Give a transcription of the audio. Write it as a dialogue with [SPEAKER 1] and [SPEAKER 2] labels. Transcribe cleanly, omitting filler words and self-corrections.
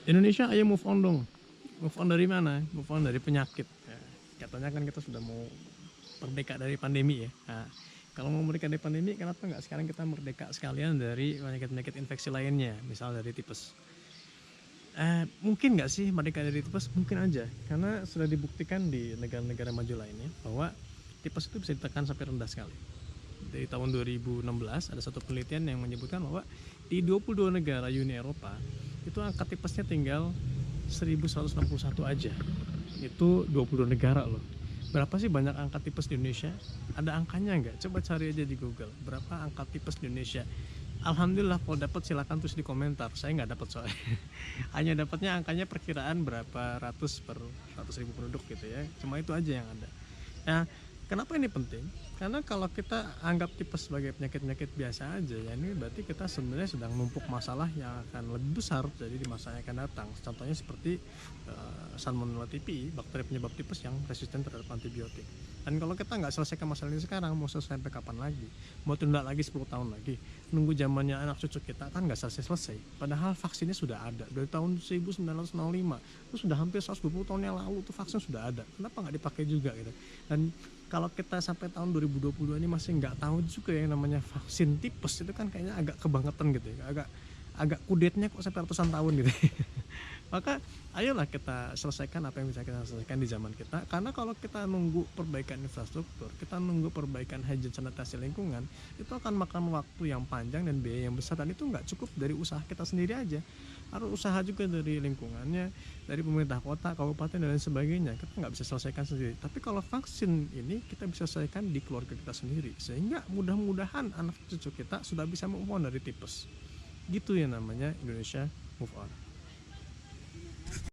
[SPEAKER 1] Indonesia ayo move on dong. Move on dari mana? Move on dari penyakit ya, katanya kan kita sudah mau merdeka dari pandemi ya. Nah, kalau mau merdeka dari pandemi, kenapa nggak sekarang kita merdeka sekalian dari penyakit-penyakit infeksi lainnya, misal dari tipes. Mungkin nggak sih merdeka dari tipes? Mungkin aja, karena sudah dibuktikan di negara-negara maju lainnya bahwa tipes itu bisa ditekan sampai rendah sekali. Dari tahun 2016 ada satu penelitian yang menyebutkan bahwa di 22 negara Uni Eropa itu angka tipesnya tinggal 1161 aja. Itu 20 negara loh. Berapa sih banyak angka tipes di Indonesia? Ada angkanya nggak? Coba cari aja di Google. Berapa angka tipes di Indonesia? Alhamdulillah kalau dapat silakan tulis di komentar. Saya nggak dapat soalnya. Hanya dapatnya angkanya perkiraan berapa ratus per 100.000 penduduk gitu ya. Cuma itu aja yang ada. Nah, kenapa ini penting? Karena kalau kita anggap tipes sebagai penyakit-penyakit biasa aja, ya ini berarti kita sebenarnya sedang numpuk masalah yang akan lebih besar jadi di masa yang akan datang. Contohnya seperti Salmonella typhi, bakteri penyebab tipes yang resisten terhadap antibiotik. Dan kalau kita nggak selesaikan masalah ini sekarang, mau selesai sampai kapan lagi? Mau tunda lagi 10 tahun lagi? Nunggu zamannya anak cucu kita kan nggak selesai-selesai. Padahal vaksinnya sudah ada dari tahun 1905. Itu sudah hampir 120 tahun yang lalu tuh vaksin sudah ada. Kenapa nggak dipakai juga gitu? Dan kalau kita sampai tahun 2022 ini masih nggak tahu juga yang namanya vaksin tipes, itu kan kayaknya agak kebangetan gitu ya, agak kudetnya kok sampai ratusan tahun gitu. Maka ayolah kita selesaikan apa yang bisa kita selesaikan di zaman kita, karena kalau kita nunggu perbaikan infrastruktur, kita nunggu perbaikan hygiene sanitasi lingkungan, itu akan makan waktu yang panjang dan biaya yang besar, dan itu nggak cukup dari usaha kita sendiri aja, harus usaha juga dari lingkungannya, dari pemerintah kota, kabupaten dan lain sebagainya. Kita nggak bisa selesaikan sendiri. Tapi kalau vaksin ini kita bisa selesaikan di keluarga kita sendiri, sehingga mudah-mudahan anak cucu kita sudah bisa move on dari tipes. Gitu ya namanya Indonesia move on.